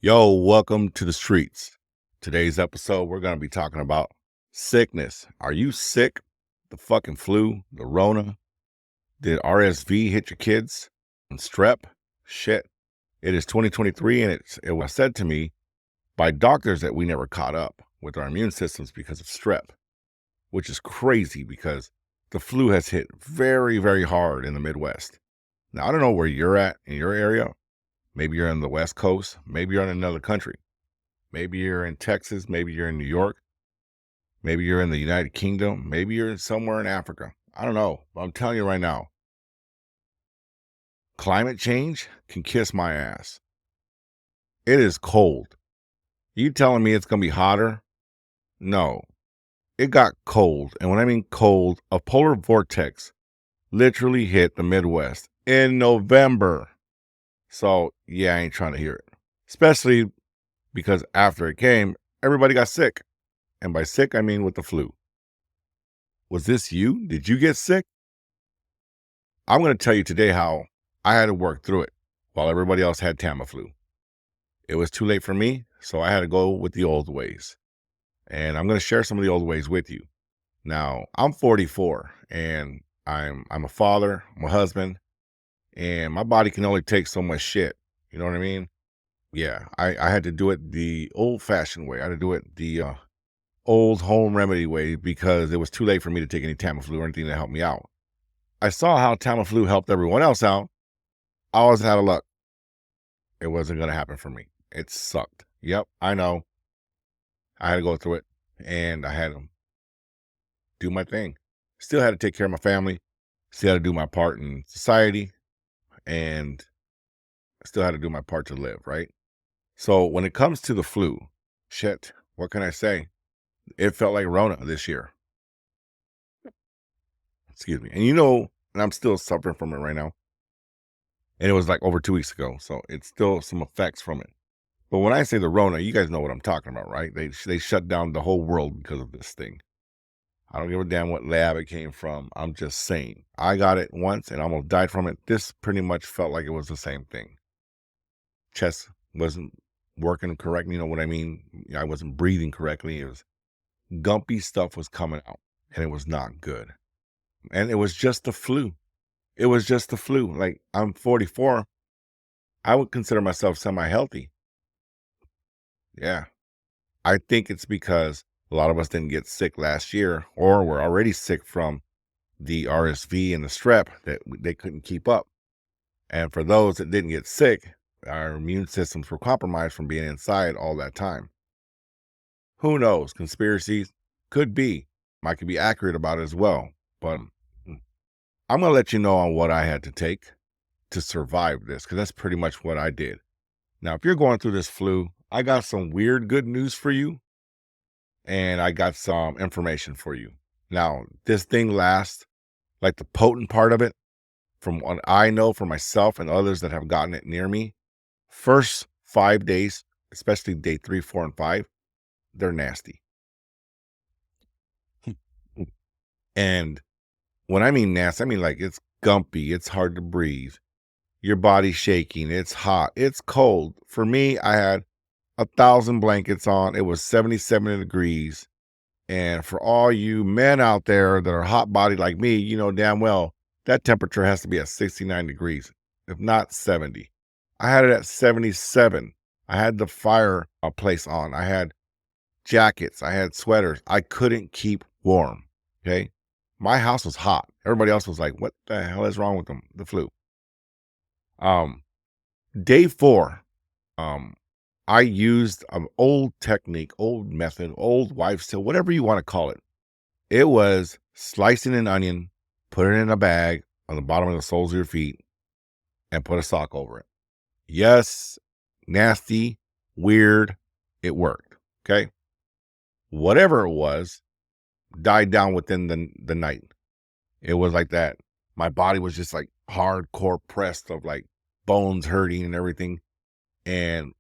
Yo, welcome to the streets. Today's episode, we're going to be talking about sickness. Are you sick? The fucking flu, the Rona? Did RSV hit your kids? And strep? Shit. It is 2023, and it was said to me by doctors that we never caught up with our immune systems because of strep, which is crazy because the flu has hit very, very hard in the Midwest. Now, I don't know where you're at in your area. Maybe you're on the West Coast. Maybe you're in another country. Maybe you're in Texas. Maybe you're in New York. Maybe you're in the United Kingdom. Maybe you're somewhere in Africa. I don't know. But I'm telling you right now, climate change can kiss my ass. It is cold. You telling me it's going to be hotter? No. It got cold. And when I mean cold, a polar vortex literally hit the Midwest in November. So, yeah, I ain't trying to hear it. Especially because after it came, everybody got sick. And by sick, I mean with the flu. Was this you? Did you get sick? I'm going to tell you today how I had to work through it while everybody else had Tamiflu. It was too late for me, so I had to go with the old ways. And I'm going to share some of the old ways with you. Now, I'm 44 and I'm a father, I'm a husband, and my body can only take so much shit. You know what I mean? Yeah, I had to do it the old-fashioned way. I had to do it the old home remedy way because it was too late for me to take any Tamiflu or anything to help me out. I saw how Tamiflu helped everyone else out. I was out of luck. It wasn't going to happen for me. It sucked. Yep, I know. I had to go through it, and I had to do my thing. Still had to take care of my family. Still had to do my part in society, and still had to do my part to live, right? So when it comes to the flu, shit, what can I say? It felt like Rona this year. Excuse me. And I'm still suffering from it right now. And it was like over 2 weeks ago. So it's still some effects from it. But when I say the Rona, you guys know what I'm talking about, right? They shut down the whole world because of this thing. I don't give a damn what lab it came from. I'm just saying. I got it once and almost died from it. This pretty much felt like it was the same thing. Chest wasn't working correctly. You know what I mean? I wasn't breathing correctly. It was gumpy stuff was coming out and it was not good. And it was just the flu. It was just the flu. Like, I'm 44. I would consider myself semi-healthy. Yeah. I think it's because a lot of us didn't get sick last year or were already sick from the RSV and the strep that they couldn't keep up. And for those that didn't get sick, our immune systems were compromised from being inside all that time. Who knows? Conspiracies could be. I could be accurate about it as well. But I'm going to let you know on what I had to take to survive this, because that's pretty much what I did. Now, if you're going through this flu, I got some weird good news for you, and I got some information for you. Now, this thing lasts, like the potent part of it, from what I know for myself and others that have gotten it near me, first 5 days, especially day 3, 4, and 5, they're nasty. And when I mean nasty, I mean like it's gumpy, it's hard to breathe. Your body's shaking, it's hot, it's cold. For me, I had 1,000 blankets on. It was 77 degrees. And for all you men out there that are hot bodied like me, you know damn well that temperature has to be at 69 degrees, if not 70. I had it at 77. I had the fireplace on. I had jackets. I had sweaters. I couldn't keep warm. Okay. My house was hot. Everybody else was like, what the hell is wrong with them? The flu. Um, Day 4, I used an old technique, old method, old wives' tale, whatever you want to call it. It was slicing an onion, put it in a bag on the bottom of the soles of your feet, and put a sock over it. Yes, nasty, weird, it worked. Okay. Whatever it was died down within the night. It was like that. My body was just like hardcore pressed of like bones hurting and everything. And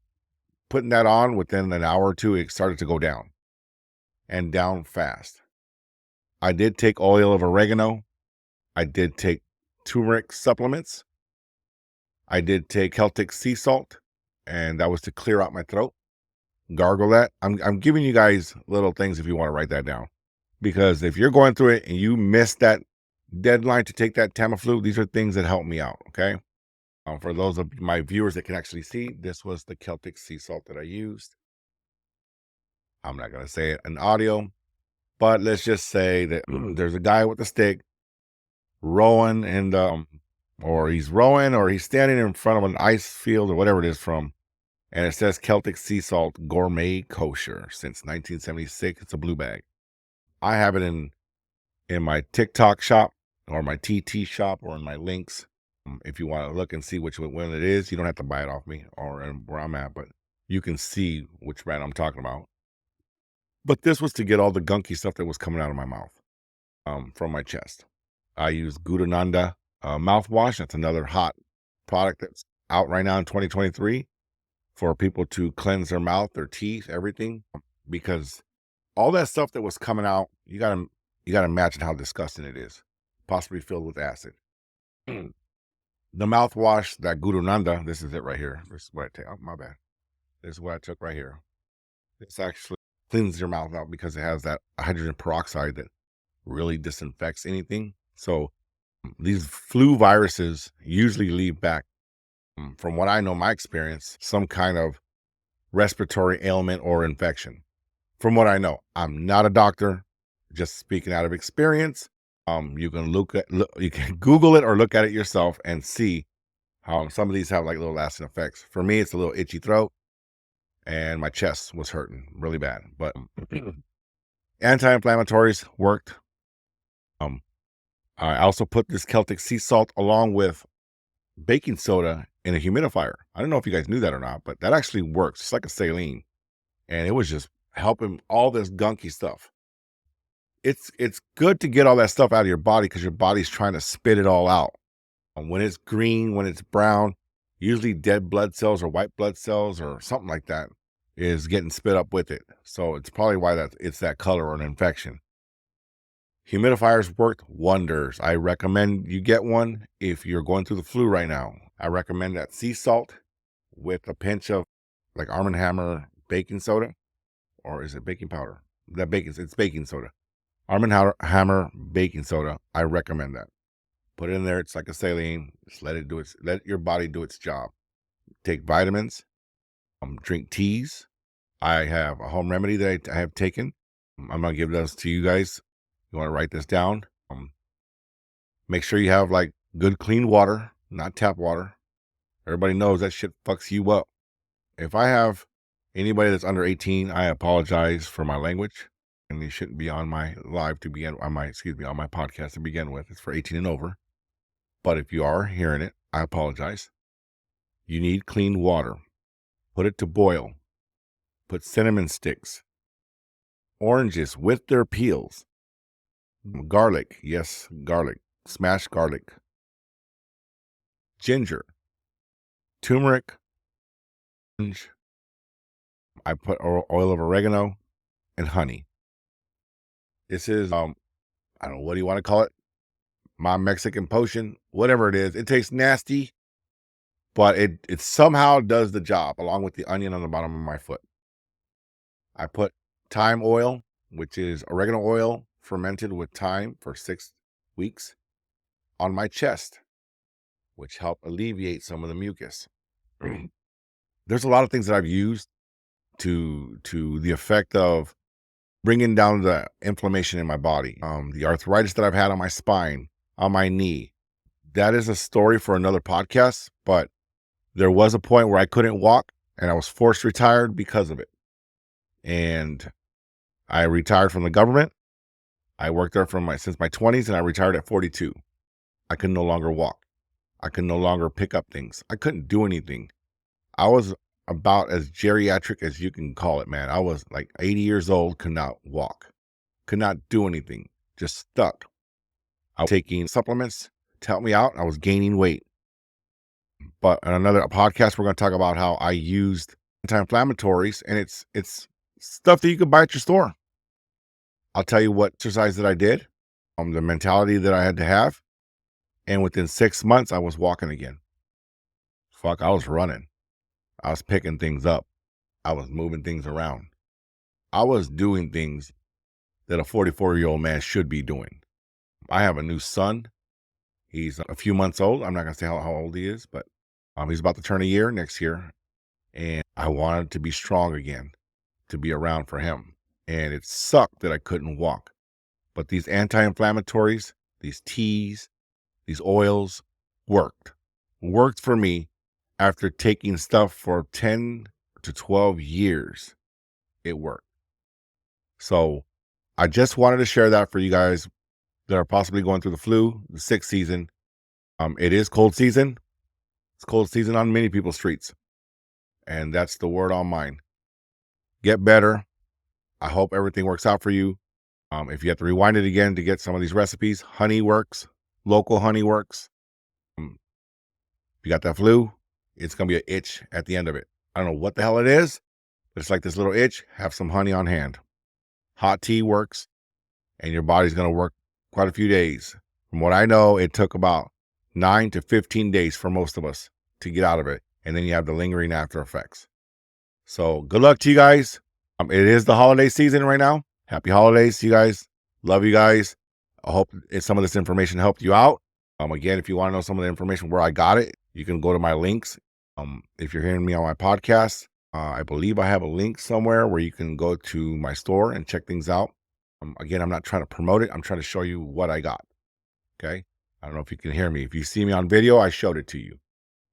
putting that on within an hour or two, it started to go down and down fast. I did take oil of oregano. I did take turmeric supplements. I did take Celtic sea salt, and that was to clear out my throat. Gargle that. I'm giving you guys little things if you want to write that down. Because if you're going through it and you miss that deadline to take that Tamiflu, these are things that help me out. Okay. For those of my viewers that can actually see, this was the Celtic sea salt that I used. I'm not going to say it in audio, but let's just say that there's a guy with a stick rowing and or he's rowing or he's standing in front of an ice field or whatever it is from, and it says Celtic sea salt gourmet kosher since 1976. It's a blue bag. I have it in my TikTok shop or my TT shop or in my links. If you want to look and see which one it is, you don't have to buy it off me or where I'm at, but you can see which brand I'm talking about. But this was to get all the gunky stuff that was coming out of my mouth from my chest. I use Gudonanda mouthwash. That's another hot product that's out right now in 2023 for people to cleanse their mouth, their teeth, everything. Because all that stuff that was coming out, you gotta imagine how disgusting it is, possibly filled with acid. The mouthwash, that Gudonanda, this is it right here. This is what I take. Oh, my bad. This is what I took right here. This actually cleans your mouth out because it has that hydrogen peroxide that really disinfects anything. So these flu viruses usually leave back, from what I know, my experience, some kind of respiratory ailment or infection. From what I know, I'm not a doctor, just speaking out of experience. You can you can Google it or look at it yourself and see how some of these have like little lasting effects. For me, it's a little itchy throat and my chest was hurting really bad, but anti-inflammatories worked. I also put this Celtic sea salt along with baking soda in a humidifier. I don't know if you guys knew that or not, but that actually works. It's like a saline, and it was just helping all this gunky stuff. It's good to get all that stuff out of your body because your body's trying to spit it all out. And when it's green, when it's brown, usually dead blood cells or white blood cells or something like that is getting spit up with it. So it's probably why it's that color or an infection. Humidifiers worked wonders. I recommend you get one if you're going through the flu right now. I recommend that sea salt with a pinch of like Arm & Hammer baking soda, or is it baking powder? It's baking soda. Arm & Hammer baking soda. I recommend that. Put it in there. It's like a saline. Just let your body do its job. Take vitamins. Drink teas. I have a home remedy that I have taken. I'm going to give those to you guys. You want to write this down. Make sure you have like good clean water, not tap water. Everybody knows that shit fucks you up. If I have anybody that's under 18, I apologize for my language. And you shouldn't be on my live to begin on my podcast to begin with. It's for 18 and over. But if you are hearing it, I apologize. You need clean water. Put it to boil. Put cinnamon sticks, oranges with their peels, garlic, yes, garlic, smashed garlic, ginger, turmeric, I put oil of oregano and honey. This is, I don't know, what do you want to call it? My Mexican potion, whatever it is. It tastes nasty, but it somehow does the job along with the onion on the bottom of my foot. I put thyme oil, which is oregano oil fermented with thyme for 6 weeks on my chest, which help alleviate some of the mucus. There's a lot of things that I've used to the effect of bringing down the inflammation in my body. The arthritis that I've had on my spine, on my knee. That is a story for another podcast, but there was a point where I couldn't walk and I was forced retired because of it. And I retired from the government. I worked there since my 20s, and I retired at 42. I could no longer walk. I could no longer pick up things. I couldn't do anything. I was about as geriatric as you can call it, man. I was like 80 years old, could not walk, could not do anything, just stuck. I was taking supplements to help me out. I was gaining weight. But on another podcast, we're going to talk about how I used anti-inflammatories, and it's stuff that you could buy at your store. I'll tell you what exercise that I did, the mentality that I had to have. And within 6 months, I was walking again. Fuck, I was running. I was picking things up. I was moving things around. I was doing things that a 44-year-old man should be doing. I have a new son. He's a few months old. I'm not going to say how old he is, but he's about to turn a year next year. And I wanted to be strong again, to be around for him. And it sucked that I couldn't walk. But these anti-inflammatories, these teas, these oils worked for me after taking stuff for 10 to 12 years. It worked. So I just wanted to share that for you guys that are possibly going through the flu, the sick season. It is cold season. It's cold season on many people's streets. And that's the word on mine. Get better. I hope everything works out for you. If you have to rewind it again to get some of these recipes, honey works. Local honey works. If you got that flu, it's going to be an itch at the end of it. I don't know what the hell it is, but it's like this little itch. Have some honey on hand. Hot tea works, and your body's going to work quite a few days. From what I know, it took about 9 to 15 days for most of us to get out of it. And then you have the lingering after effects. So good luck to you guys. It is the holiday season right now. Happy holidays to you guys. Love you guys. I hope some of this information helped you out. Again, if you want to know some of the information where I got it, you can go to my links. If you're hearing me on my podcast, I believe I have a link somewhere where you can go to my store and check things out. Again, I'm not trying to promote it. I'm trying to show you what I got. Okay. I don't know if you can hear me. If you see me on video, I showed it to you.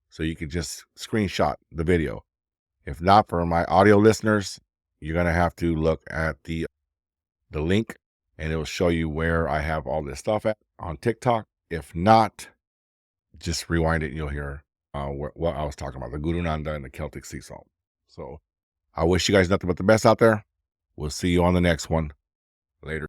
So you can just screenshot the video. If not, for my audio listeners, you're going to have to look at the link, and it will show you where I have all this stuff at on TikTok. If not, just rewind it and you'll hear what I was talking about, the Guru Nanda and the Celtic sea salt. So I wish you guys nothing but the best out there. We'll see you on the next one. Later.